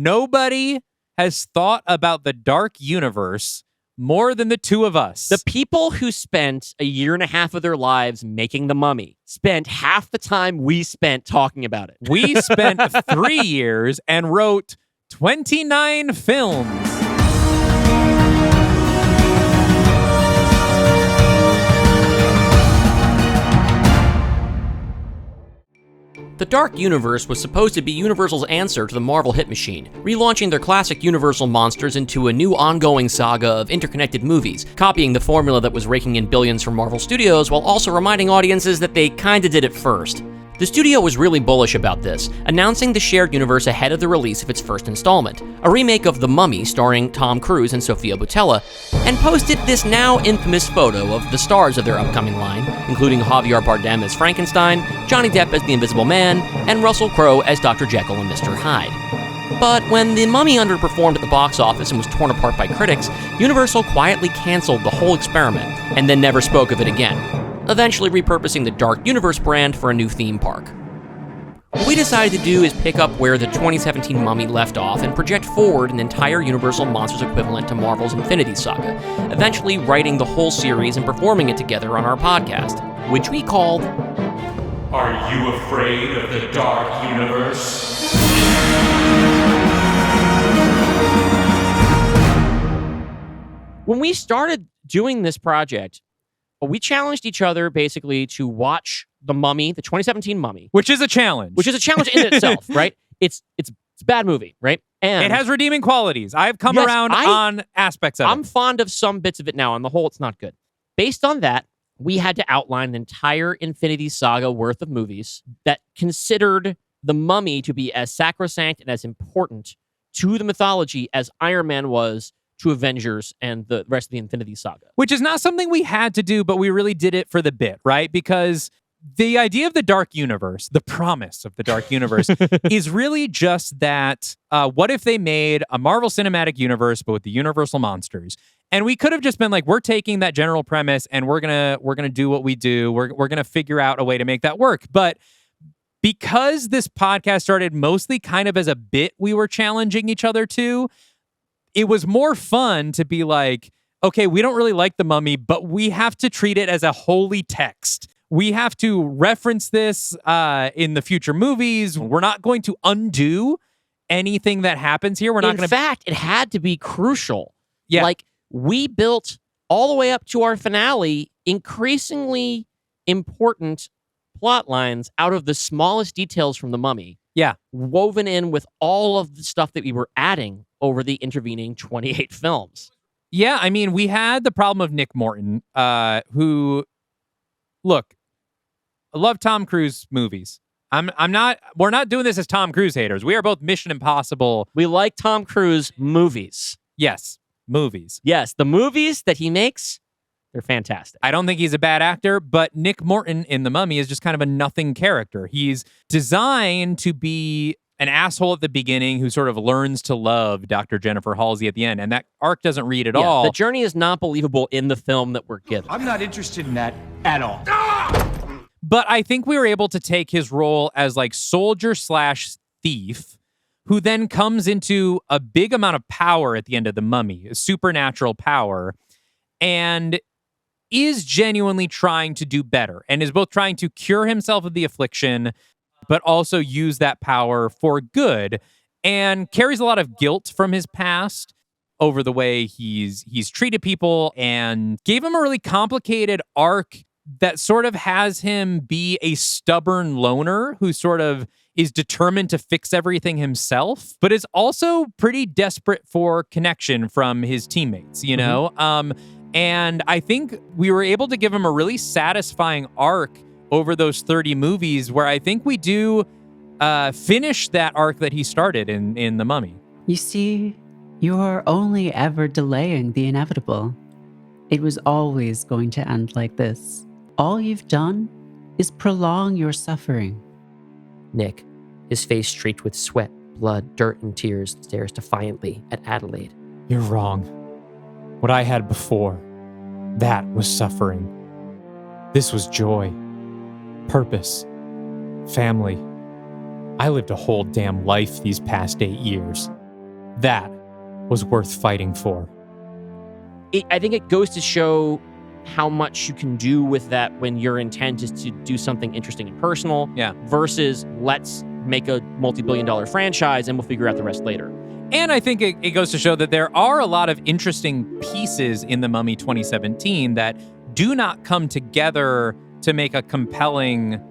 Nobody has thought about the dark universe more than the two of us. The people who spent a year and a half of their lives making The Mummy spent half the time we spent talking about it. We spent 3 years and wrote 29 films. The Dark Universe was supposed to be Universal's answer to the Marvel hit machine, relaunching their classic Universal monsters into a new ongoing saga of interconnected movies, copying the formula that was raking in billions from Marvel Studios while also reminding audiences that they kinda did it first. The studio was really bullish about this, announcing the shared universe ahead of the release of its first installment, a remake of The Mummy starring Tom Cruise and Sofia Boutella, and posted this now infamous photo of the stars of their upcoming line, including Javier Bardem as Frankenstein, Johnny Depp as the Invisible Man, and Russell Crowe as Dr. Jekyll and Mr. Hyde. But when The Mummy underperformed at the box office and was torn apart by critics, Universal quietly canceled the whole experiment, and then never spoke of it again, eventually repurposing the Dark Universe brand for a new theme park. What we decided to do is pick up where the 2017 Mummy left off and project forward an entire Universal Monsters equivalent to Marvel's Infinity Saga, eventually writing the whole series and performing it together on our podcast, which we called Are You Afraid of the Dark Universe? When we started doing this project, we challenged each other basically to watch The Mummy, the 2017 Mummy. Which is a challenge. Which is a challenge in itself, right? It's a bad movie, right? And it has redeeming qualities. I've come around on aspects of it. I'm fond of some bits of it now. On the whole, it's not good. Based on that, we had to outline an entire Infinity Saga worth of movies that considered The Mummy to be as sacrosanct and as important to the mythology as Iron Man was to Avengers and the rest of the Infinity Saga. Which is not something we had to do, but we really did it for the bit, right? Because the idea of the Dark Universe, the promise of the Dark Universe, is really just that, what if they made a Marvel Cinematic Universe, but with the Universal monsters? And we could have just been like, we're taking that general premise and we're gonna do what we do. We're gonna figure out a way to make that work. But because this podcast started mostly kind of as a bit we were challenging each other to, it was more fun to be like, okay, we don't really like The Mummy, but we have to treat it as a holy text. We have to reference this in the future movies. We're not going to undo anything that happens here. In fact, it had to be crucial. Yeah. Like, we built all the way up to our finale increasingly important plot lines out of the smallest details from The Mummy. Yeah. Woven in with all of the stuff that we were adding over the intervening 28 films. Yeah, I mean, we had the problem of Nick Morton, who, look, I love Tom Cruise movies. We're not doing this as Tom Cruise haters. We are both Mission Impossible. We like Tom Cruise movies. Yes, movies. Yes, the movies that he makes, they're fantastic. I don't think he's a bad actor, but Nick Morton in The Mummy is just kind of a nothing character. He's designed to be an asshole at the beginning who sort of learns to love Dr. Jennifer Halsey at the end, and that arc doesn't read at all. The journey is not believable in the film that we're given. I'm not interested in that at all. But I think we were able to take his role as like soldier/thief, who then comes into a big amount of power at the end of The Mummy, a supernatural power, and is genuinely trying to do better, and is both trying to cure himself of the affliction, but also use that power for good, and carries a lot of guilt from his past over the way he's treated people, and gave him a really complicated arc that sort of has him be a stubborn loner who sort of is determined to fix everything himself, but is also pretty desperate for connection from his teammates, you know? And I think we were able to give him a really satisfying arc over those 30 movies where I think we do finish that arc that he started in The Mummy. You see, you're only ever delaying the inevitable. It was always going to end like this. All you've done is prolong your suffering. Nick, his face streaked with sweat, blood, dirt, and tears, stares defiantly at Adelaide. You're wrong. What I had before, that was suffering. This was joy, purpose, family. I lived a whole damn life these past 8 years. that was worth fighting for. I think it goes to show how much you can do with that when your intent is to do something interesting and personal versus let's make a multi-billion-dollar franchise and we'll figure out the rest later. And I think it goes to show that there are a lot of interesting pieces in The Mummy 2017 that do not come together to make a compelling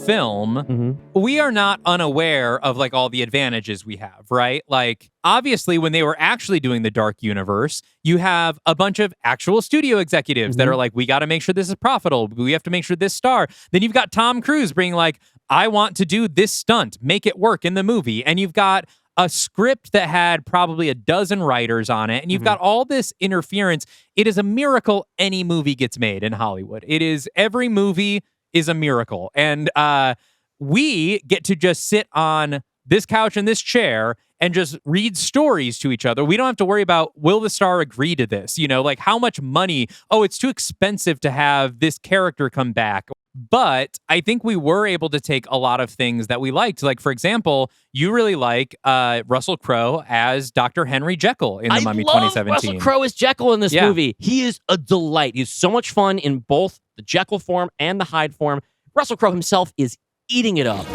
film. Mm-hmm. We are not unaware of like all the advantages we have, right? Like obviously when they were actually doing the Dark Universe, you have a bunch of actual studio executives that are like, we got to make sure this is profitable. We have to make sure this star. Then you've got Tom Cruise being like, I want to do this stunt, make it work in the movie. And you've got a script that had probably a dozen writers on it. And you've got all this interference. It is a miracle any movie gets made in Hollywood. It is every movie is a miracle. And we get to just sit on this couch and this chair and just read stories to each other. We don't have to worry about, will the star agree to this? You know, like how much money? Oh, it's too expensive to have this character come back. But I think we were able to take a lot of things that we liked. Like, for example, you really like Russell Crowe as Dr. Henry Jekyll in The Mummy 2017. Russell Crowe as Jekyll in this movie. He is a delight. He's so much fun in both the Jekyll form and the Hyde form. Russell Crowe himself is eating it up.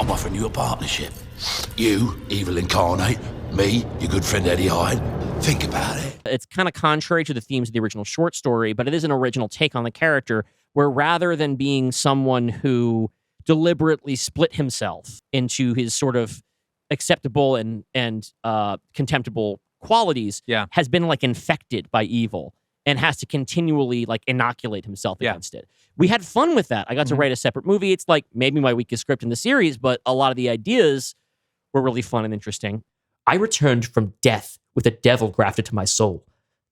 I'm offering you a partnership. You, evil incarnate, me, your good friend Eddie Hyde. Think about it. It's kind of contrary to the themes of the original short story, but it is an original take on the character where rather than being someone who deliberately split himself into his sort of acceptable and contemptible qualities, has been like infected by evil and has to continually like inoculate himself against it. We had fun with that. I got to write a separate movie. It's like maybe my weakest script in the series, but a lot of the ideas were really fun and interesting. I returned from death with a devil grafted to my soul.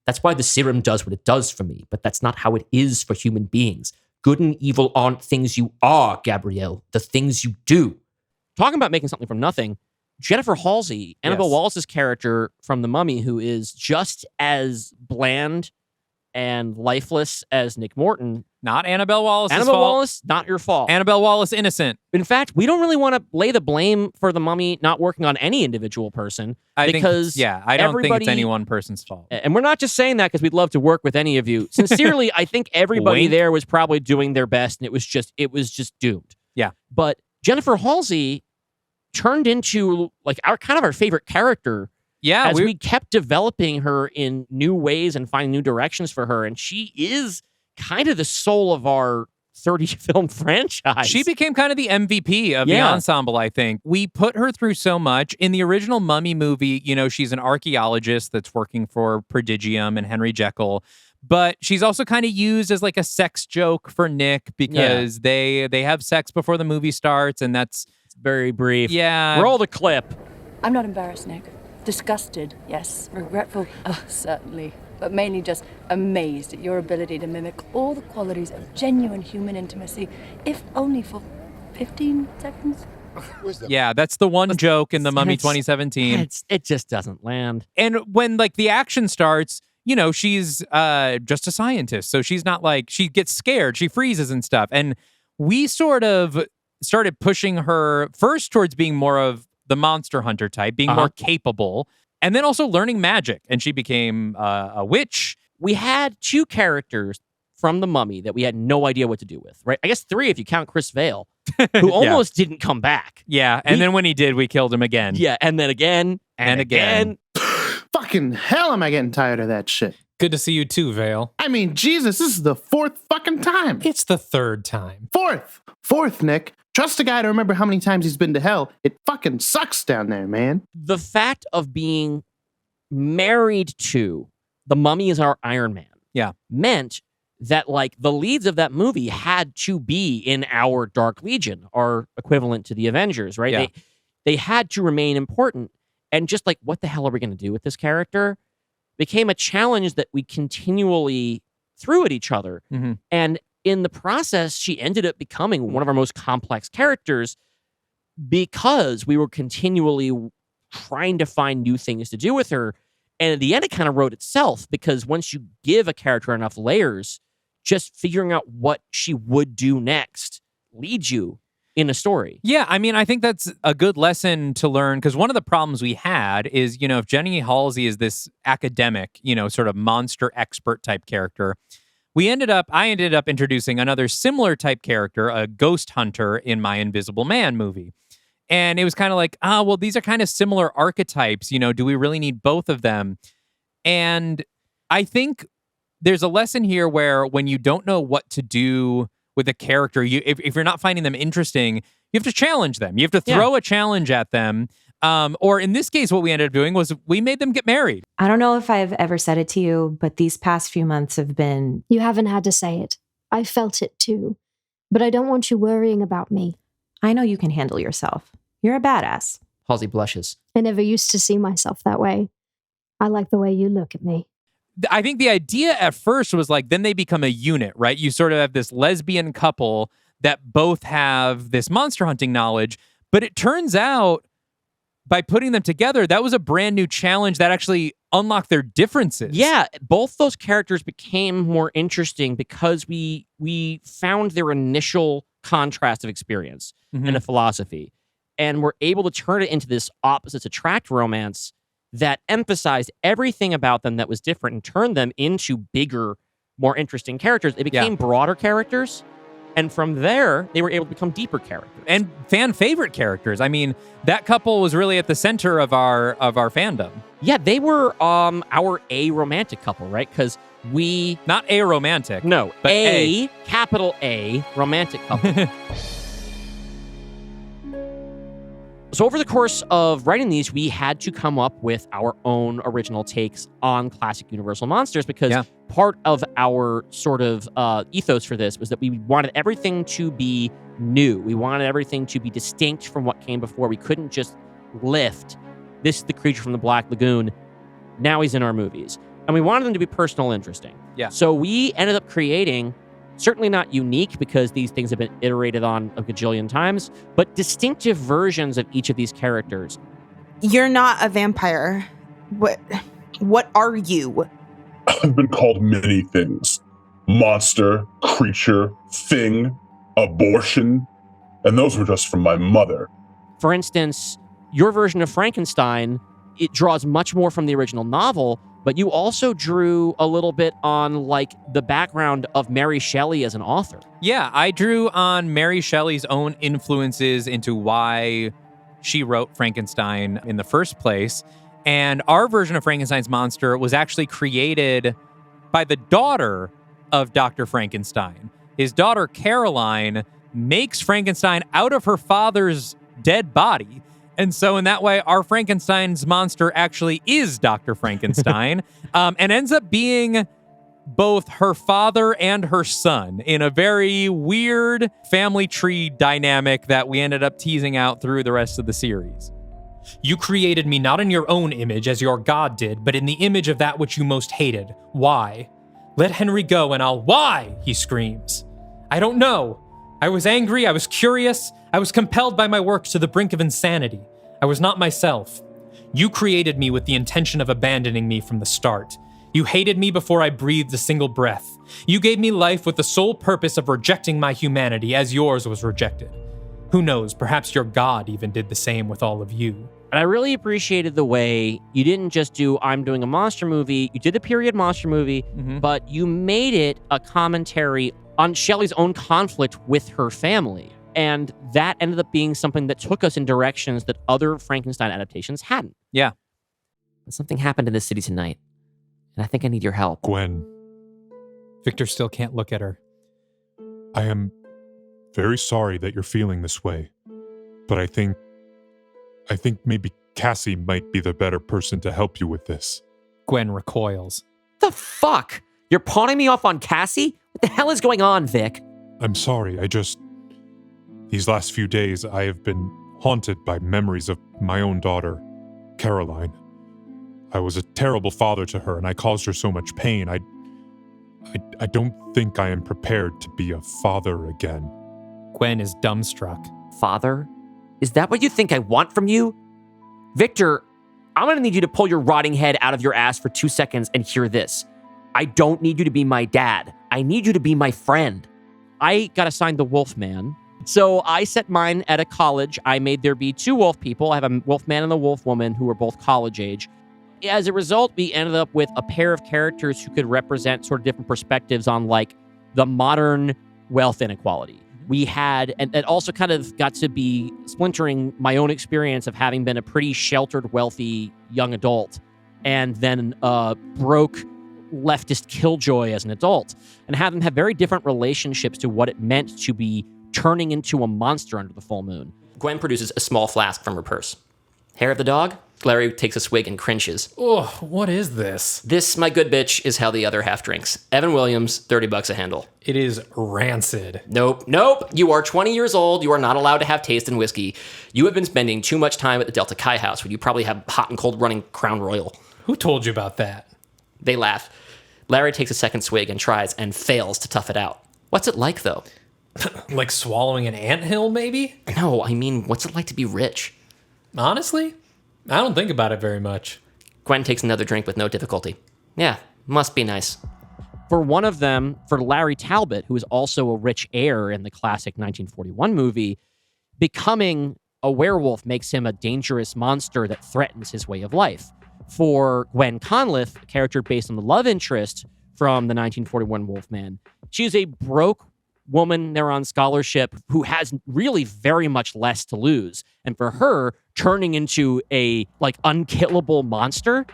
That's why the serum does what it does for me, but that's not how it is for human beings. Good and evil aren't things you are, Gabrielle. The things you do. Talking about making something from nothing, Jennifer Halsey, Annabelle Wallace's character from The Mummy, who is just as bland and lifeless as Nick Morton. Not Annabelle Wallace's Annabelle fault. Wallace, not your fault. Annabelle Wallace, innocent. In fact, we don't really want to lay the blame for The Mummy not working on any individual person. I because think I don't think it's any one person's fault. And we're not just saying that because we'd love to work with any of you. Sincerely, I think everybody Wink. there was probably doing their best, and it was just doomed. Yeah. But Jennifer Halsey turned into like our favorite character. Yeah, as we kept developing her in new ways and finding new directions for her, and she is kind of the soul of our 30-film franchise. She became kind of the MVP of the ensemble, I think. We put her through so much. In the original Mummy movie, you know, she's an archaeologist that's working for Prodigium and Henry Jekyll, but she's also kind of used as like a sex joke for Nick because they have sex before the movie starts, and it's very brief. Yeah. Roll the clip. I'm not embarrassed, Nick. Disgusted, yes. Regretful, certainly. But mainly just amazed at your ability to mimic all the qualities of genuine human intimacy, if only for 15 seconds. Yeah, that's the one joke in The Mummy 2017. It just doesn't land. And when like the action starts, you know, she's just a scientist. So she's not like, she gets scared, she freezes and stuff. And we sort of started pushing her first towards being more of the monster hunter type, being more capable, and then also learning magic. And she became a witch. We had two characters from The Mummy that we had no idea what to do with, right? I guess three if you count Chris Vale, who almost didn't come back. Yeah, and then when he did, we killed him again. Yeah, and then again, and again. Fucking hell am I getting tired of that shit. Good to see you too, Vale. I mean, Jesus, this is the fourth fucking time. It's the third time. Fourth, Nick. Trust a guy to remember how many times he's been to hell. It fucking sucks down there, man. The fact of being married to The Mummy is our Iron Man meant that like the leads of that movie had to be in our Dark Legion, our equivalent to the Avengers, right? Yeah. They had to remain important. And just like, what the hell are we going to do with this character? Became a challenge that we continually threw at each other. Mm-hmm. And in the process, she ended up becoming one of our most complex characters because we were continually trying to find new things to do with her. And at the end, it kind of wrote itself because once you give a character enough layers, just figuring out what she would do next leads you in a story. Yeah, I mean, I think that's a good lesson to learn, because one of the problems we had is, if Jenny Halsey is this academic, sort of monster expert type character, I ended up introducing another similar type character, a ghost hunter, in my Invisible Man movie. And it was kind of like, well, these are kind of similar archetypes. Do we really need both of them? And I think there's a lesson here where when you don't know what to do with a character, if you're not finding them interesting, you have to challenge them. You have to throw a challenge at them. Or in this case, what we ended up doing was we made them get married. I don't know if I've ever said it to you, but these past few months have been... You haven't had to say it. I felt it too. But I don't want you worrying about me. I know you can handle yourself. You're a badass. Halsey blushes. I never used to see myself that way. I like the way you look at me. I think the idea at first was like, then they become a unit, right? You sort of have this lesbian couple that both have this monster hunting knowledge, but it turns out by putting them together, that was a brand new challenge that actually unlocked their differences. Yeah, both those characters became more interesting because we found their initial contrast of experience and a philosophy, and we're able to turn it into this opposites attract romance that emphasized everything about them that was different and turned them into bigger, more interesting characters. They became broader characters. And from there, they were able to become deeper characters. And fan favorite characters. I mean, that couple was really at the center of our fandom. Yeah, they were our aromantic couple, right? Because we... Not aromantic. No, but capital A, romantic couple. So over the course of writing these, we had to come up with our own original takes on classic Universal monsters, because part of our sort of ethos for this was that we wanted everything to be new. We wanted everything to be distinct from what came before. We couldn't just lift, this is the creature from the Black Lagoon, now he's in our movies. And we wanted them to be personal and interesting. Yeah. So we ended up creating, certainly not unique because these things have been iterated on a gajillion times, but distinctive versions of each of these characters. You're not a vampire. What are you? I've been called many things. Monster, creature, thing, abortion, and those were just from my mother. For instance, your version of Frankenstein, it draws much more from the original novel, but you also drew a little bit on like the background of Mary Shelley as an author. Yeah, I drew on Mary Shelley's own influences into why she wrote Frankenstein in the first place. And our version of Frankenstein's monster was actually created by the daughter of Dr. Frankenstein. His daughter, Caroline, makes Frankenstein out of her father's dead body. And so in that way, our Frankenstein's monster actually is Dr. Frankenstein, and ends up being both her father and her son in a very weird family tree dynamic that we ended up teasing out through the rest of the series. You created me not in your own image as your God did, but in the image of that which you most hated. Why? Let Henry go and I'll... Why? He screams. I don't know. I was angry, I was curious, I was compelled by my work to the brink of insanity. I was not myself. You created me with the intention of abandoning me from the start. You hated me before I breathed a single breath. You gave me life with the sole purpose of rejecting my humanity as yours was rejected. Who knows, perhaps your God even did the same with all of you. And I really appreciated the way you didn't just do, I'm doing a monster movie, you did the period monster movie, but you made it a commentary on Shelley's own conflict with her family. And that ended up being something that took us in directions that other Frankenstein adaptations hadn't. Yeah. Something happened in this city tonight, and I think I need your help. Gwen. Victor still can't look at her. I am very sorry that you're feeling this way, but I think maybe Cassie might be the better person to help you with this. Gwen recoils. The fuck? You're pawning me off on Cassie? What the hell is going on, Vic? I'm sorry, these last few days, I have been haunted by memories of my own daughter, Caroline. I was a terrible father to her, and I caused her so much pain. I don't think I am prepared to be a father again. Gwen is dumbstruck. Father? Is that what you think I want from you? Victor, I'm gonna need you to pull your rotting head out of your ass for 2 seconds and hear this. I don't need you to be my dad. I need you to be my friend. I got assigned the Wolfman So I set mine at a college. I made there be 2 wolf people. I have a wolf man and a wolf woman who are both college age. As a result, we ended up with a pair of characters who could represent sort of different perspectives on like the modern wealth inequality. We had, and it also kind of got to be splintering my own experience of having been a pretty sheltered, wealthy young adult and then broke leftist killjoy as an adult, and have them have very different relationships to what it meant to be turning into a monster under the full moon. Gwen produces a small flask from her purse. Hair of the dog? Larry takes a swig and cringes. Oh, what is this? This, my good bitch, is how the other half drinks. Evan Williams, $30 a handle. It is rancid. Nope. You are 20 years old. You are not allowed to have taste in whiskey. You have been spending too much time at the Delta Chi house where you probably have hot and cold running Crown Royal. Who told you about that? They laugh. Larry takes a second swig and tries and fails to tough it out. What's it like, though? Like swallowing an anthill, maybe? No, I mean, what's it like to be rich? Honestly, I don't think about it very much. Gwen takes another drink with no difficulty. Yeah, must be nice. For one of them, for Larry Talbot, who is also a rich heir in the classic 1941 movie, becoming a werewolf makes him a dangerous monster that threatens his way of life. For Gwen Conliffe, a character based on the love interest from the 1941 Wolfman, she is a broke woman there on scholarship who has really very much less to lose. And for her, turning into a unkillable monster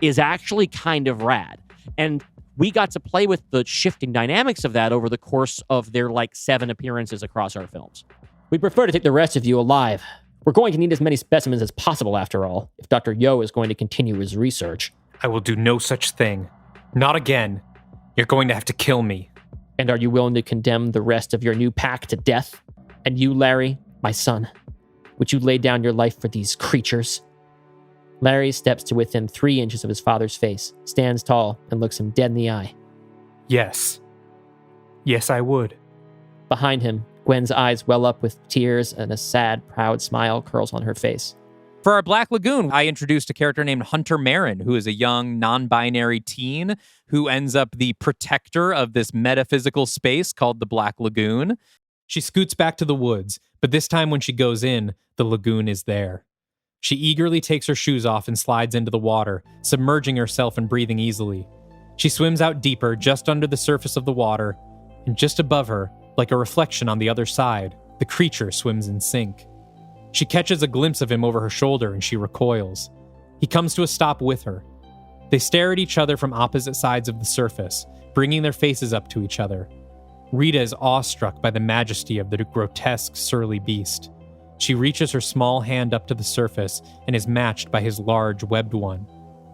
is actually kind of rad. And we got to play with the shifting dynamics of that over the course of their 7 appearances across our films. We'd prefer to take the rest of you alive. We're going to need as many specimens as possible, after all, if Dr. Yo is going to continue his research. I will do no such thing. Not again. You're going to have to kill me. And are you willing to condemn the rest of your new pack to death? And you, Larry, my son, would you lay down your life for these creatures? Larry steps to within 3 inches of his father's face, stands tall, and looks him dead in the eye. Yes. Yes, I would. Behind him, Gwen's eyes well up with tears and a sad, proud smile curls on her face. For our Black Lagoon, I introduced a character named Hunter Marin, who is a young, non-binary teen who ends up the protector of this metaphysical space called the Black Lagoon. She scoots back to the woods, but this time when she goes in, the lagoon is there. She eagerly takes her shoes off and slides into the water, submerging herself and breathing easily. She swims out deeper, just under the surface of the water, and just above her, like a reflection on the other side, the creature swims in sync. She catches a glimpse of him over her shoulder and she recoils. He comes to a stop with her. They stare at each other from opposite sides of the surface, bringing their faces up to each other. Rita is awestruck by the majesty of the grotesque, surly beast. She reaches her small hand up to the surface and is matched by his large, webbed one.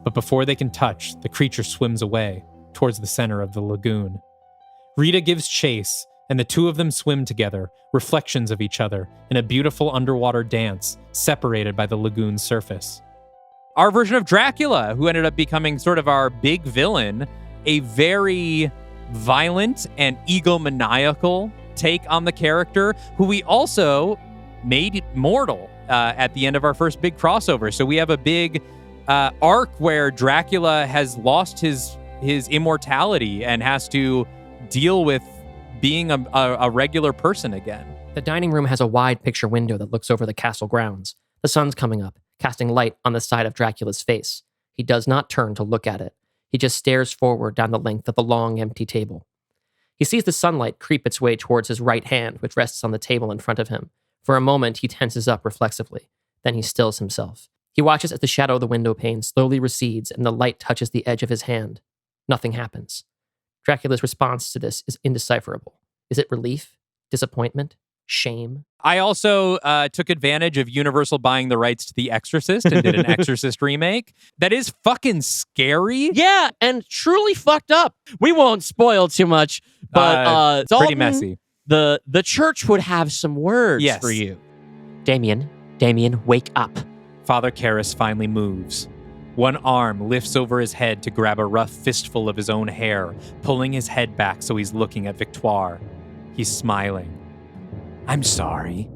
But before they can touch, the creature swims away, towards the center of the lagoon. Rita gives chase, and the two of them swim together, reflections of each other, in a beautiful underwater dance, separated by the lagoon's surface. Our version of Dracula, who ended up becoming sort of our big villain, a very violent and egomaniacal take on the character, who we also made mortal at the end of our first big crossover. So we have a big arc where Dracula has lost his immortality and has to deal with being a regular person again. The dining room has a wide picture window that looks over the castle grounds. The sun's coming up, casting light on the side of Dracula's face. He does not turn to look at it. He just stares forward down the length of the long, empty table. He sees the sunlight creep its way towards his right hand, which rests on the table in front of him. For a moment, he tenses up reflexively. Then he stills himself. He watches as the shadow of the window pane slowly recedes and the light touches the edge of his hand. Nothing happens. Dracula's response to this is indecipherable. Is it relief? Disappointment? Shame? I also took advantage of Universal buying the rights to The Exorcist and did an Exorcist remake. That is fucking scary. Yeah, and truly fucked up. We won't spoil too much, but it's pretty Dalton, messy. The church would have some words Yes. for you. Damien, wake up. Father Karras finally moves. One arm lifts over his head to grab a rough fistful of his own hair, pulling his head back so he's looking at Victoire. He's smiling. I'm sorry.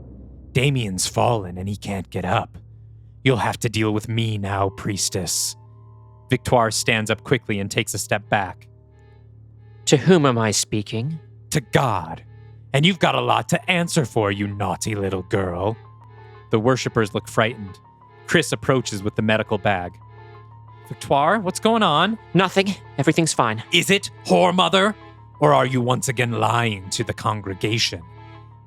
Damien's fallen and he can't get up. You'll have to deal with me now, priestess. Victoire stands up quickly and takes a step back. To whom am I speaking? To God. And you've got a lot to answer for, you naughty little girl. The worshippers look frightened. Chris approaches with the medical bag. Victoire, what's going on? Nothing. Everything's fine. Is it, whore mother? Or are you once again lying to the congregation?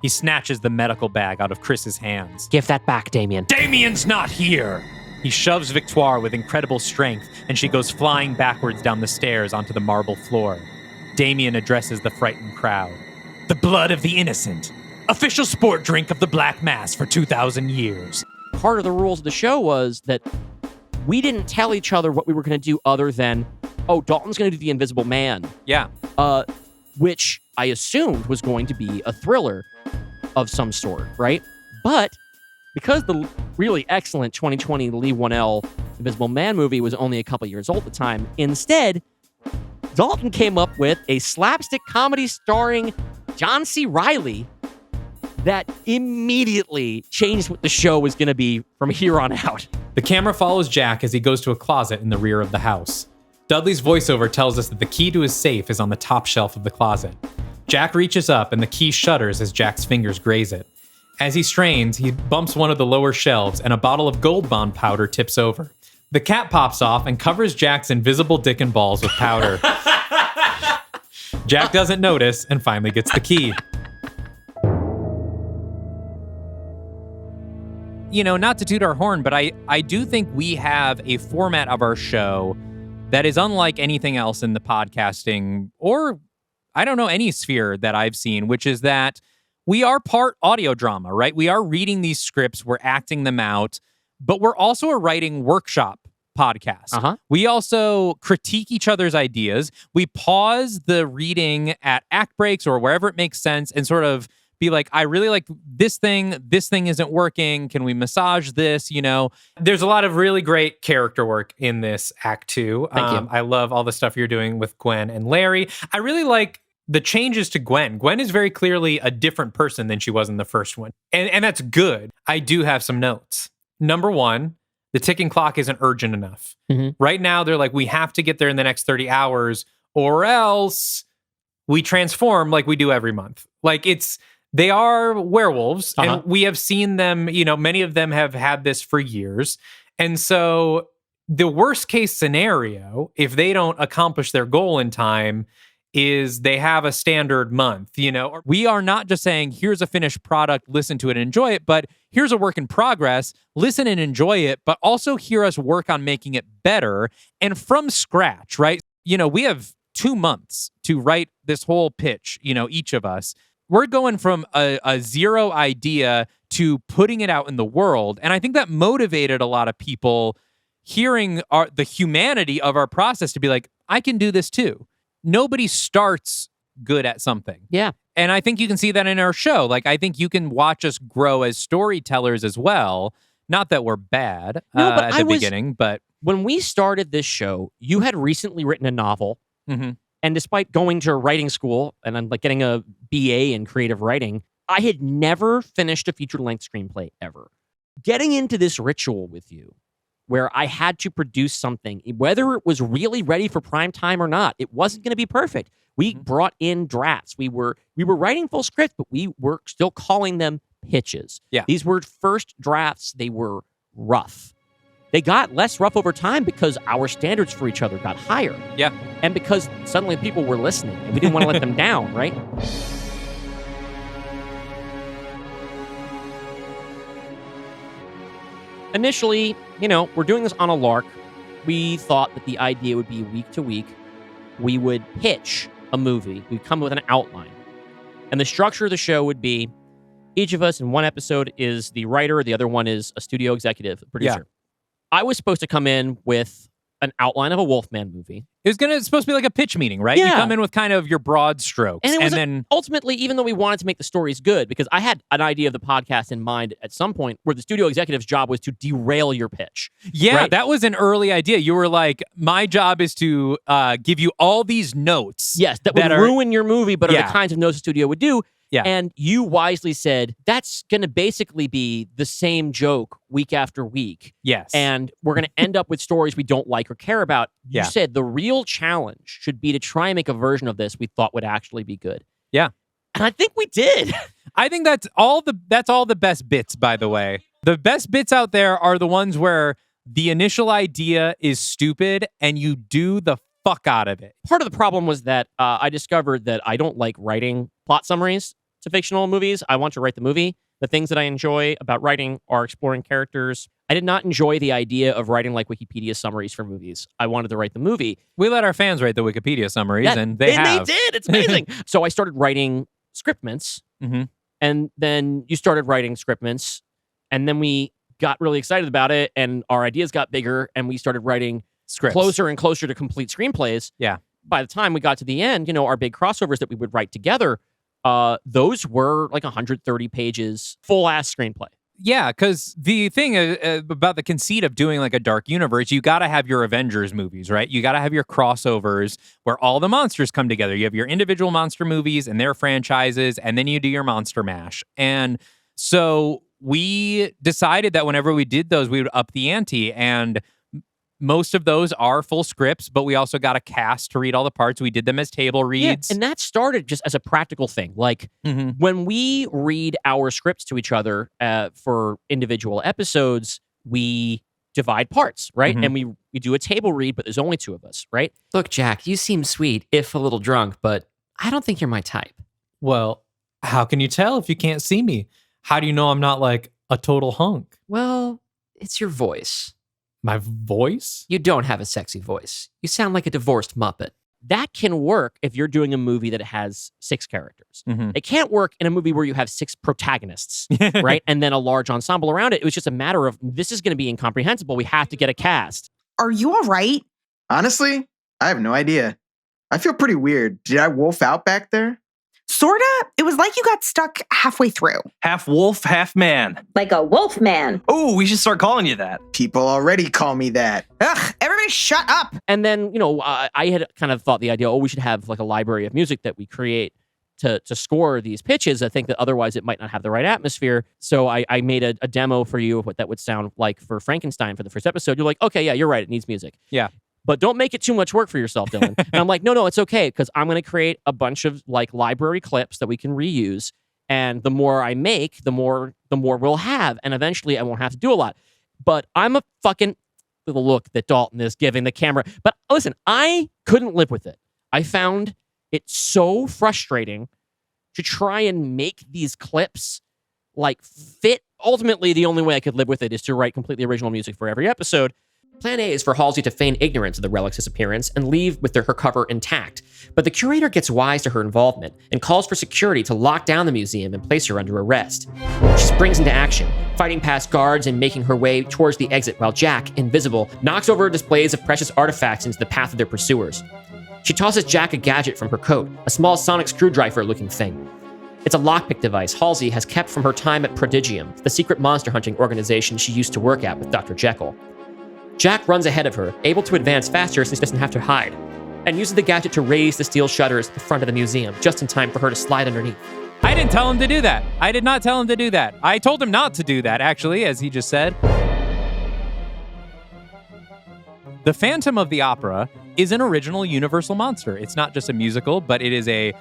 He snatches the medical bag out of Chris's hands. Give that back, Damien. Damien's not here! He shoves Victoire with incredible strength, and she goes flying backwards down the stairs onto the marble floor. Damien addresses the frightened crowd. The blood of the innocent. Official sport drink of the Black Mass for 2,000 years. Part of the rules of the show was that we didn't tell each other what we were going to do other than, oh, Dalton's going to do the Invisible Man. Yeah. Which I assumed was going to be a thriller of some sort, right? But because the really excellent 2020 Lee Whannell Invisible Man movie was only a couple years old at the time, instead, Dalton came up with a slapstick comedy starring John C. Reilly that immediately changed what the show was going to be from here on out. The camera follows Jack as he goes to a closet in the rear of the house. Dudley's voiceover tells us that the key to his safe is on the top shelf of the closet. Jack reaches up and the key shudders as Jack's fingers graze it. As he strains, he bumps one of the lower shelves and a bottle of Gold Bond powder tips over. The cap pops off and covers Jack's invisible dick and balls with powder. Jack doesn't notice and finally gets the key. You know, not to toot our horn, but I do think we have a format of our show that is unlike anything else in the podcasting, or I don't know, any sphere that I've seen, which is that we are part audio drama, right? We are reading these scripts, we're acting them out, but we're also a writing workshop podcast. We also critique each other's ideas. We pause the reading at act breaks or wherever it makes sense and sort of be like, I really like this thing isn't working. Can we massage this? You know, there's a lot of really great character work in this act 2. Thank you. I love all the stuff you're doing with Gwen and Larry. I really like the changes to Gwen. Gwen is very clearly a different person than she was in the first one. And that's good. I do have some notes. Number 1, the ticking clock isn't urgent enough. Right now, they're like, we have to get there in the next 30 hours or else we transform like we do every month. Like they are werewolves, and we have seen them, you know, many of them have had this for years. And so the worst case scenario, if they don't accomplish their goal in time, is they have a standard month, you know. We are not just saying, here's a finished product, listen to it and enjoy it, but here's a work in progress, listen and enjoy it, but also hear us work on making it better and from scratch, right? You know, we have 2 months to write this whole pitch, you know, each of us. We're going from a zero idea to putting it out in the world. And I think that motivated a lot of people hearing the humanity of our process to be like, I can do this too. Nobody starts good at something. Yeah. And I think you can see that in our show. Like, I think you can watch us grow as storytellers as well. Not that we're bad at the beginning, but... When we started this show, you had recently written a novel. And despite going to writing school and then like getting a BA in creative writing, I had never finished a feature-length screenplay ever. Getting into this ritual with you, where I had to produce something, whether it was really ready for prime time or not, it wasn't going to be perfect. We brought in drafts. We were writing full scripts, but we were still calling them pitches. Yeah. These were first drafts. They were rough. They got less rough over time because our standards for each other got higher. Yeah. And because suddenly people were listening and we didn't want to let them down, right? Initially, you know, we're doing this on a lark. We thought that the idea would be week to week. We would pitch a movie. We'd come with an outline. And the structure of the show would be each of us in one episode is the writer, the other one is a studio executive, producer. Yeah. I was supposed to come in with an outline of a Wolfman movie. It's supposed to be like a pitch meeting, right? Yeah. You come in with kind of your broad strokes. And then ultimately, even though we wanted to make the stories good, because I had an idea of the podcast in mind at some point where the studio executive's job was to derail your pitch. Yeah, right? that was an early idea. You were like, my job is to give you all these notes. Yes, that would ruin your movie, but are the kinds of notes the studio would do. Yeah. And you wisely said, that's going to basically be the same joke week after week. Yes. And we're going to end up with stories we don't like or care about. You Yeah. said the real challenge should be to try and make a version of this we thought would actually be good. Yeah. And I think we did. I think that's all the best bits, by the way. The best bits out there are the ones where the initial idea is stupid and you do the fuck out of it. Part of the problem was that I discovered that I don't like writing plot summaries to fictional movies. I want to write the movie. The things that I enjoy about writing are exploring characters. I did not enjoy the idea of writing like Wikipedia summaries for movies. I wanted to write the movie. We let our fans write the Wikipedia summaries, and they have. They did. It's amazing. So I started writing scriptments, and then you started writing scriptments, and then we got really excited about it, and our ideas got bigger, and we started writing scripts closer and closer to complete screenplays. Yeah. By the time we got to the end, our big crossovers that we would write together, those were like 130 pages, full-ass screenplay. Yeah, because the thing about the conceit of doing like a dark universe, you got to have your Avengers movies, right? You got to have your crossovers where all the monsters come together. You have your individual monster movies and their franchises, and then you do your monster mash. And so we decided that whenever we did those, we would up the ante. And most of those are full scripts, but we also got a cast to read all the parts. We did them as table reads. Yeah, and that started just as a practical thing. Like when we read our scripts to each other for individual episodes, we divide parts, right? And we do a table read, but there's only two of us, right? Look, Jack, you seem sweet, if a little drunk, but I don't think you're my type. Well, how can you tell if you can't see me? How do you know I'm not like a total hunk? Well, it's your voice. My voice? You don't have a sexy voice. You sound like a divorced Muppet. That can work if you're doing a movie that has 6 characters. It can't work in a movie where you have 6 protagonists, right? And then a large ensemble around it. It was just a matter of, this is going to be incomprehensible. We have to get a cast. Are you all right? Honestly, I have no idea. I feel pretty weird. Did I wolf out back there? Sorta. It was like you got stuck halfway through. Half wolf, half man. Like a wolf man. Oh, we should start calling you that. People already call me that. Ugh, everybody shut up. And then, I had kind of thought the idea, we should have like a library of music that we create to score these pitches. I think that otherwise it might not have the right atmosphere. So I made a demo for you of what that would sound like for Frankenstein for the first episode. You're like, okay, yeah, you're right. It needs music. Yeah. But don't make it too much work for yourself, Dylan. And I'm like, no, it's okay, because I'm going to create a bunch of like library clips that we can reuse. And the more I make, the more we'll have. And eventually I won't have to do a lot. But I'm a fucking little look that Dalton is giving the camera. But listen, I couldn't live with it. I found it so frustrating to try and make these clips like fit. Ultimately, the only way I could live with it is to write completely original music for every episode. Plan A is for Halsey to feign ignorance of the relic's disappearance and leave with her cover intact. But the curator gets wise to her involvement and calls for security to lock down the museum and place her under arrest. She springs into action, fighting past guards and making her way towards the exit while Jack, invisible, knocks over displays of precious artifacts into the path of their pursuers. She tosses Jack a gadget from her coat, a small sonic screwdriver-looking thing. It's a lockpick device Halsey has kept from her time at Prodigium, the secret monster hunting organization she used to work at with Dr. Jekyll. Jack runs ahead of her, able to advance faster since he doesn't have to hide, and uses the gadget to raise the steel shutters at the front of the museum, just in time for her to slide underneath. I didn't tell him to do that. I did not tell him to do that. I told him not to do that, actually, as he just said. The Phantom of the Opera is an original Universal monster. It's not just a musical, but it is a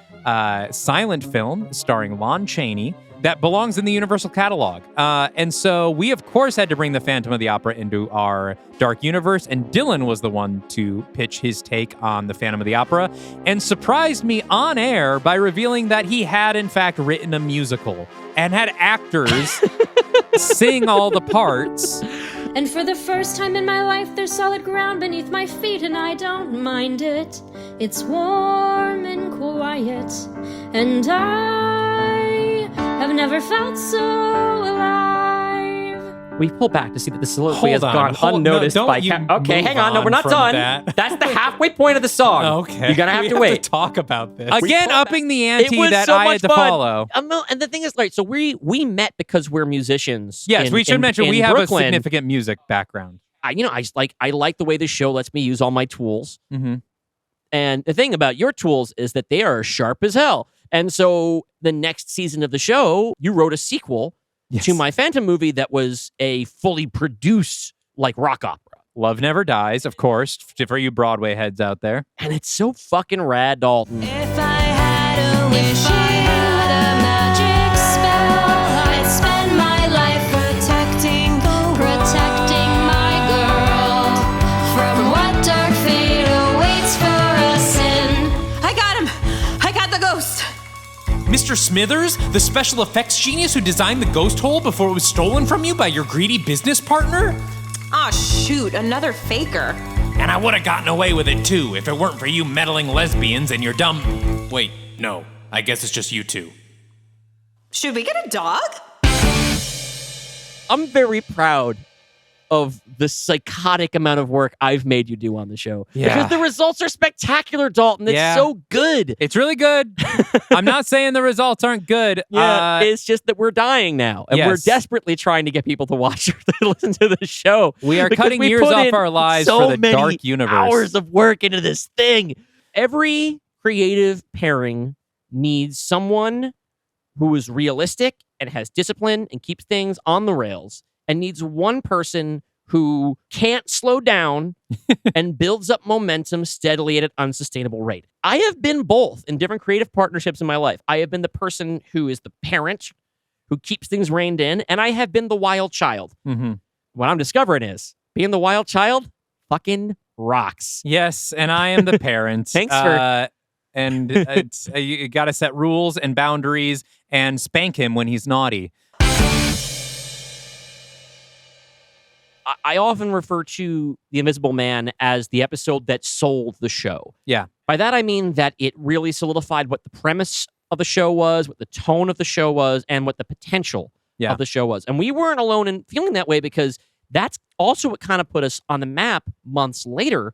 silent film starring Lon Chaney that belongs in the Universal catalog. And so we, of course, had to bring the Phantom of the Opera into our dark universe, and Dylan was the one to pitch his take on the Phantom of the Opera and surprised me on air by revealing that he had, in fact, written a musical and had actors sing all the parts. And for the first time in my life, there's solid ground beneath my feet, and I don't mind it. It's warm and quiet, and I have never felt so alive. We pull back to see that the soliloquy has gone unnoticed by... Okay, hang on. No, we're not done. That's the halfway point of the song. Okay. You're going to have to wait. To talk about this. Again, upping the ante that so I had to follow. And the thing is, right, so we met because we're musicians. Yes, we should mention we have Brooklyn. a significant music background. I like the way this show lets me use all my tools. Mm-hmm. And the thing about your tools is that they are sharp as hell. And so the next season of the show, you wrote a sequel to my Phantom movie that was a fully produced, like, rock opera. Love Never Dies, of course, for you Broadway heads out there. And it's so fucking rad, Dalton. If I had a wish, Mr. Smithers, the special effects genius who designed the ghost hole before it was stolen from you by your greedy business partner? Ah, shoot, another faker. And I would have gotten away with it too if it weren't for you meddling lesbians and your dumb... Wait, no. I guess it's just you two. Should we get a dog? I'm very proud of the psychotic amount of work I've made you do on the show. Yeah. Because the results are spectacular, Dalton. It's so good. It's really good. I'm not saying the results aren't good. Yeah, it's just that we're dying now. And we're yes. desperately trying to get people to watch or to listen to the show. We are because cutting we years put off in our lives so for the many dark universe. hours of work into this thing. Every creative pairing needs someone who is realistic and has discipline and keeps things on the rails, and needs one person who can't slow down and builds up momentum steadily at an unsustainable rate. I have been both in different creative partnerships in my life. I have been the person who is the parent who keeps things reined in, and I have been the wild child. Mm-hmm. What I'm discovering is being the wild child fucking rocks. Yes, and I am the parent. Thanks for... And it's, you got to set rules and boundaries and spank him when he's naughty. I often refer to The Invisible Man as the episode that sold the show. Yeah. By that, I mean that it really solidified what the premise of the show was, what the tone of the show was, and what the potential of the show was. And we weren't alone in feeling that way, because that's also what kind of put us on the map months later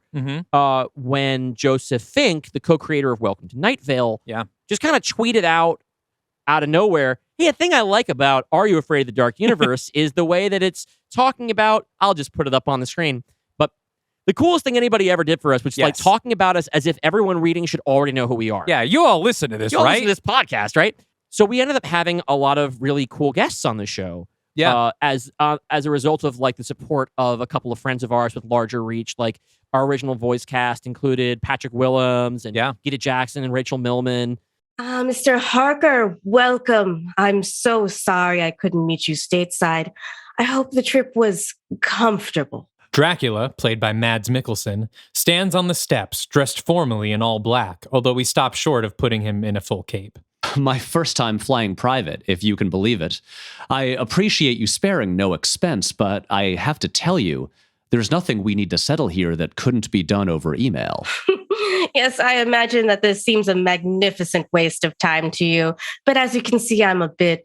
when Joseph Fink, the co-creator of Welcome to Night Vale, just kind of tweeted out of nowhere, hey, a thing I like about Are You Afraid of the Dark Universe is the way that it's talking about, I'll just put it up on the screen, but the coolest thing anybody ever did for us, which is like talking about us as if everyone reading should already know who we are. Yeah, you all listen to this, you all right? listen to this podcast, right? So we ended up having a lot of really cool guests on the show. Yeah, as a result of like the support of a couple of friends of ours with larger reach. Like our original voice cast included Patrick Willems and Gita Jackson and Rachel Millman. Mr. Harker, welcome. I'm so sorry I couldn't meet you stateside. I hope the trip was comfortable. Dracula, played by Mads Mikkelsen, stands on the steps, dressed formally in all black, although we stopped short of putting him in a full cape. My first time flying private, if you can believe it. I appreciate you sparing no expense, but I have to tell you, there's nothing we need to settle here that couldn't be done over email. Yes, I imagine that this seems a magnificent waste of time to you, but as you can see, I'm a bit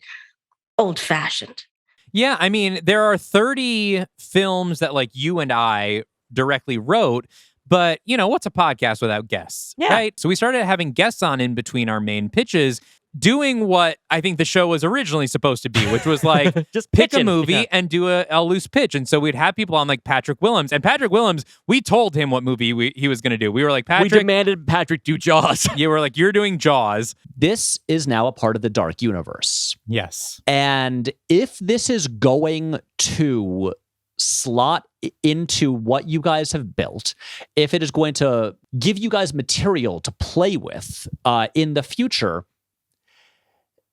old-fashioned. Yeah, I mean, there are 30 films that like you and I directly wrote, but, you know, what's a podcast without guests, right? So we started having guests on in between our main pitches, doing what I think the show was originally supposed to be, which was like just pick a movie and do a loose pitch. And so we'd have people on like Patrick Willems. And Patrick Willems, we told him what movie he was going to do. We were like, Patrick... We demanded Patrick do Jaws. Yeah, we're like, you're doing Jaws. This is now a part of the Dark Universe. Yes. And if this is going to slot into what you guys have built, if it is going to give you guys material to play with in the future,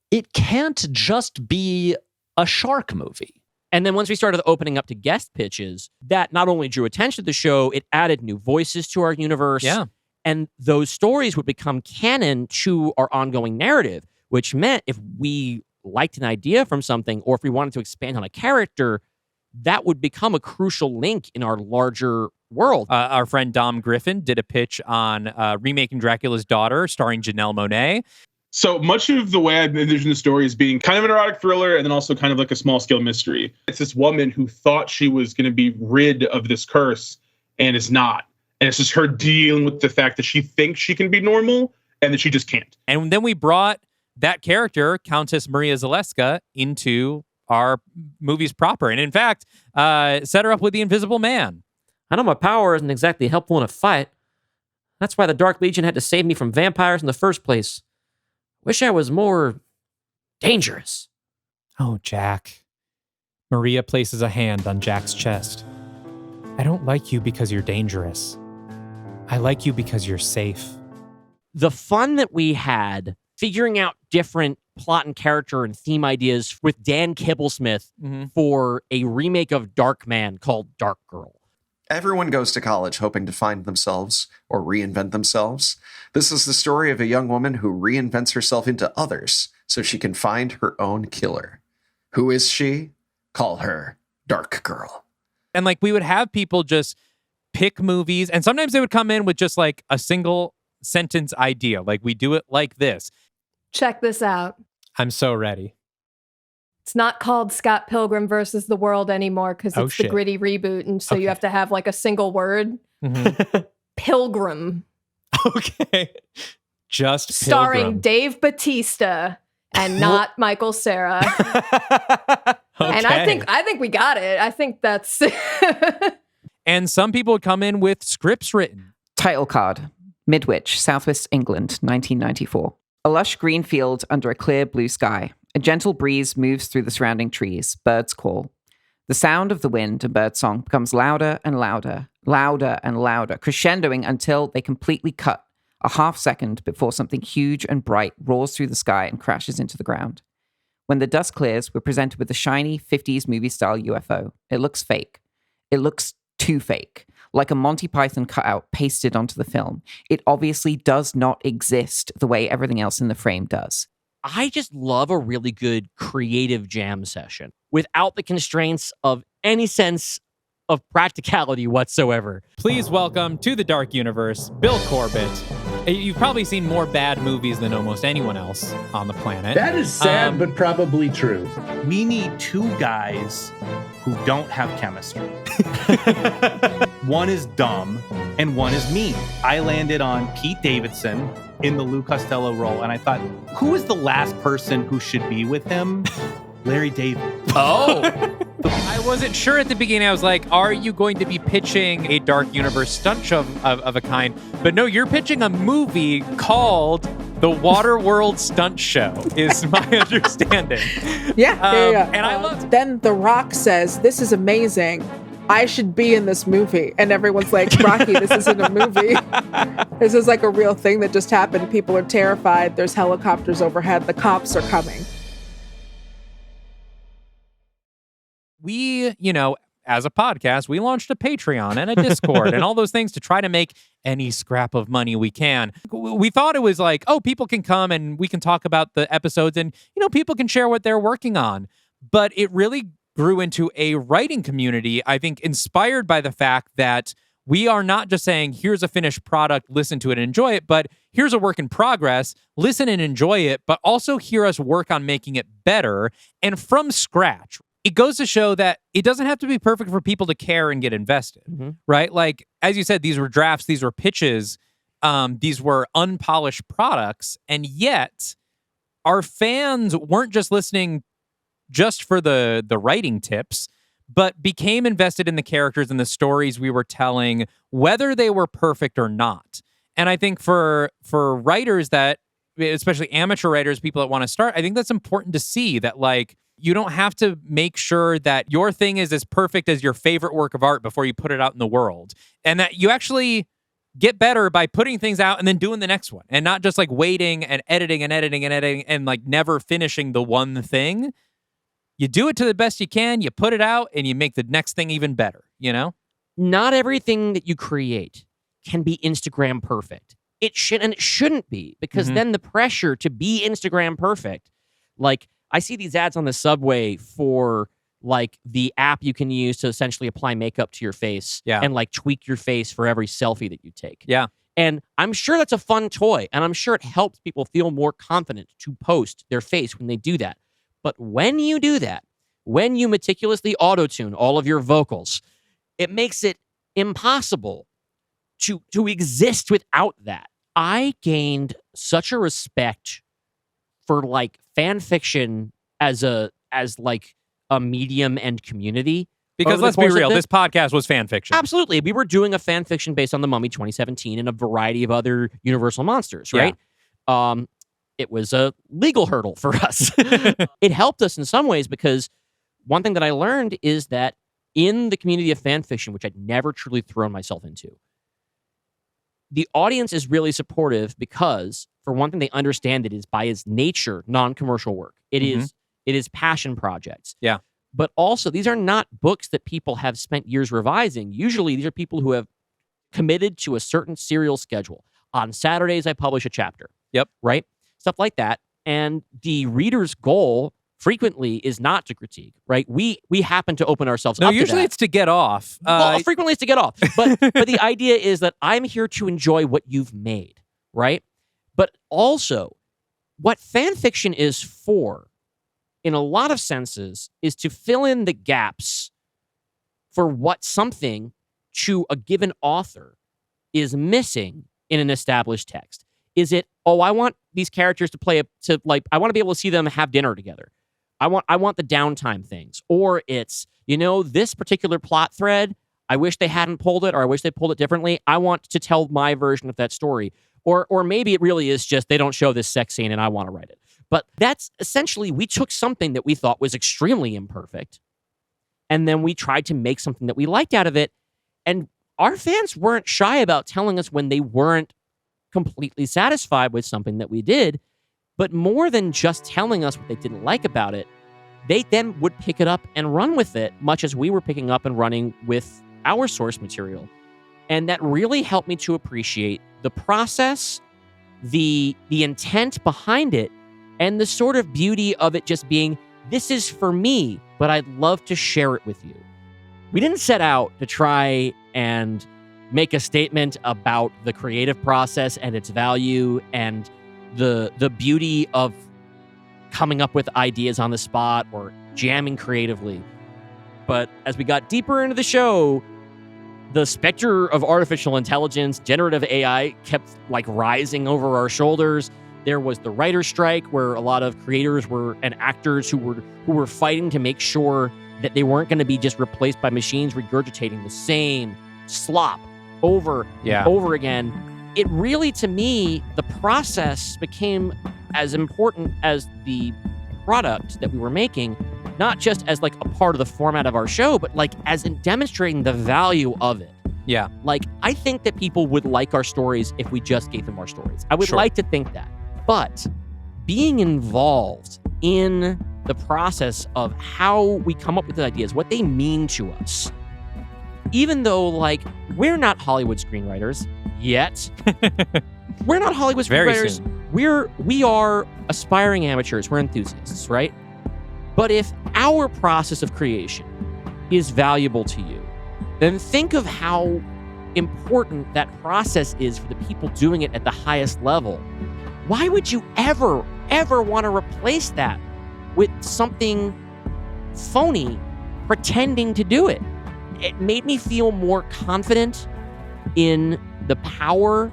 it can't just be a shark movie. And then once we started opening up to guest pitches, that not only drew attention to the show, it added new voices to our universe. Yeah. And those stories would become canon to our ongoing narrative, which meant if we liked an idea from something, or if we wanted to expand on a character, that would become a crucial link in our larger world. Our friend Dom Griffin did a pitch on remaking Dracula's Daughter, starring Janelle Monáe. So much of the way I envision the story is being kind of an erotic thriller and then also kind of like a small-scale mystery. It's this woman who thought she was going to be rid of this curse and is not. And it's just her dealing with the fact that she thinks she can be normal and that she just can't. And then we brought that character, Countess Maria Zaleska, into our movies proper. And in fact, set her up with the Invisible Man. I know my power isn't exactly helpful in a fight. That's why the Dark Legion had to save me from vampires in the first place. Wish I was more dangerous. Oh, Jack. Maria places a hand on Jack's chest. I don't like you because you're dangerous. I like you because you're safe. The fun that we had figuring out different plot and character and theme ideas with Dan Kibblesmith for a remake of Darkman called Dark Girl. Everyone goes to college hoping to find themselves or reinvent themselves. This is the story of a young woman who reinvents herself into others so she can find her own killer. Who is she? Call her Dark Girl. And like we would have people just pick movies, and sometimes they would come in with just like a single sentence idea. Like, we do it like this. Check this out. I'm so ready. It's not called Scott Pilgrim versus the World anymore because it's the gritty reboot. And so you have to have like a single word. Pilgrim. Okay. Just starring Pilgrim. Dave Bautista and not Michael Cera. And I think we got it. I think that's And some people would come in with scripts written. Title card. Midwich, Southwest England, 1994. A lush green field under a clear blue sky. A gentle breeze moves through the surrounding trees. Birds call. The sound of the wind and birdsong becomes louder and louder, louder and louder, crescendoing until they completely cut, a half second before something huge and bright roars through the sky and crashes into the ground. When the dust clears, we're presented with a shiny 50s movie-style UFO. It looks fake. It looks too fake, like a Monty Python cutout pasted onto the film. It obviously does not exist the way everything else in the frame does. I just love a really good creative jam session without the constraints of any sense of practicality whatsoever. Please welcome to the Dark Universe, Bill Corbett. You've probably seen more bad movies than almost anyone else on the planet. That is sad, but probably true. We need two guys who don't have chemistry. One is dumb and one is mean. I landed on Pete Davidson in the Lou Costello role, and I thought, who is the last person who should be with him? Larry David. Oh! I wasn't sure at the beginning. I was like, are you going to be pitching a Dark Universe stunt show of a kind? But no, you're pitching a movie called The Waterworld Stunt Show, is my understanding. Yeah. And I love. Then The Rock says, "This is amazing. I should be in this movie." And everyone's like, "Rocky, this isn't a movie. This is like a real thing that just happened. People are terrified. There's helicopters overhead. The cops are coming." We, as a podcast, we launched a Patreon and a Discord and all those things to try to make any scrap of money we can. We thought it was like, oh, people can come and we can talk about the episodes and, people can share what they're working on. But it really grew into a writing community, I think, inspired by the fact that we are not just saying, here's a finished product, listen to it and enjoy it, but here's a work in progress, listen and enjoy it, but also hear us work on making it better and from scratch. It goes to show that it doesn't have to be perfect for people to care and get invested, right? Like, as you said, these were drafts, these were pitches, these were unpolished products, and yet our fans weren't just listening just for the writing tips, but became invested in the characters and the stories we were telling, whether they were perfect or not. And I think for writers that, especially amateur writers, people that want to start, I think that's important to see that, like, you don't have to make sure that your thing is as perfect as your favorite work of art before you put it out in the world. And that you actually get better by putting things out and then doing the next one. And not just like waiting and editing and like never finishing the one thing. You do it to the best you can, you put it out, and you make the next thing even better, Not everything that you create can be Instagram perfect. It shouldn't be, because then the pressure to be Instagram perfect, like, I see these ads on the subway for like the app you can use to essentially apply makeup to your face and like tweak your face for every selfie that you take. Yeah. And I'm sure that's a fun toy, and I'm sure it helps people feel more confident to post their face when they do that. But when you do that, when you meticulously auto-tune all of your vocals, it makes it impossible to exist without that. I gained such a respect for like fan fiction as like a medium and community. Because let's be real, this podcast was fan fiction. Absolutely. We were doing a fan fiction based on The Mummy 2017 and a variety of other Universal monsters, right? Yeah. It was a legal hurdle for us. It helped us in some ways because one thing that I learned is that in the community of fan fiction, which I'd never truly thrown myself into, the audience is really supportive because, for one thing, they understand it is by its nature non-commercial work. It is passion projects. Yeah. But also, these are not books that people have spent years revising. Usually, these are people who have committed to a certain serial schedule. On Saturdays, I publish a chapter. Yep. Right? Stuff like that. And the reader's goal frequently is not to critique, right? We happen to open ourselves up to that. No, usually it's to get off. Well, frequently it's to get off. But the idea is that I'm here to enjoy what you've made, right? But also, what fan fiction is for, in a lot of senses, is to fill in the gaps for what something to a given author is missing in an established text. Is it, I want these characters to I want to be able to see them have dinner together. I want the downtime things. Or it's, this particular plot thread, I wish they hadn't pulled it, or I wish they pulled it differently. I want to tell my version of that story. Or maybe it really is just they don't show this sex scene and I want to write it. But that's essentially, we took something that we thought was extremely imperfect, and then we tried to make something that we liked out of it. And our fans weren't shy about telling us when they weren't completely satisfied with something that we did. But more than just telling us what they didn't like about it, they then would pick it up and run with it, much as we were picking up and running with our source material. And that really helped me to appreciate the process, the intent behind it, and the sort of beauty of it just being, this is for me, but I'd love to share it with you. We didn't set out to try and make a statement about the creative process and its value and the beauty of coming up with ideas on the spot or jamming creatively. But as we got deeper into the show, the specter of artificial intelligence, generative AI, kept rising over our shoulders. There was the writer's strike, where a lot of creators and actors who were fighting to make sure that they weren't going to be just replaced by machines regurgitating the same slop over and over again. It really, to me, the process became as important as the product that we were making, not just as a part of the format of our show, but as in demonstrating the value of it. Yeah. I think that people would like our stories if we just gave them our stories. I would like to think that. But being involved in the process of how we come up with the ideas, what they mean to us, even though we're not Hollywood screenwriters yet. We're not Hollywood screenwriters. We are aspiring amateurs. We're enthusiasts, right? But if our process of creation is valuable to you, then think of how important that process is for the people doing it at the highest level. Why would you ever want to replace that with something phony pretending to do it? It made me feel more confident in the power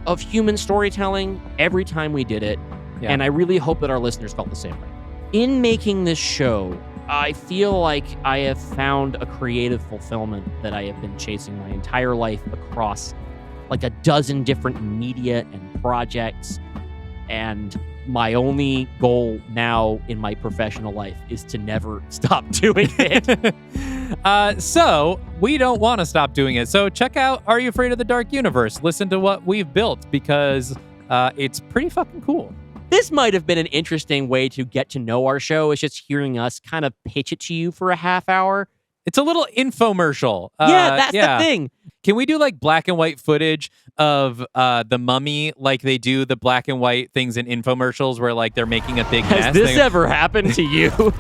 of human storytelling every time we did it. Yeah. And I really hope that our listeners felt the same way. In making this show, I feel like I have found a creative fulfillment that I have been chasing my entire life across a dozen different media and projects. And my only goal now in my professional life is to never stop doing it. So we don't want to stop doing it. So check out Are You Afraid of the Dark Universe? Listen to what we've built, because it's pretty fucking cool. This might have been an interesting way to get to know our show, is just hearing us kind of pitch it to you for a half hour. It's a little infomercial. That's the thing. Can we do black and white footage of the Mummy, like they do the black and white things in infomercials where they're making a big mess? Has this ever happened to you?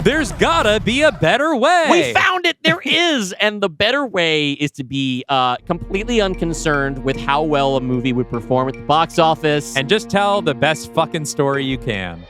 There's gotta be a better way. We found it. There is. And the better way is to be completely unconcerned with how well a movie would perform at the box office. And just tell the best fucking story you can.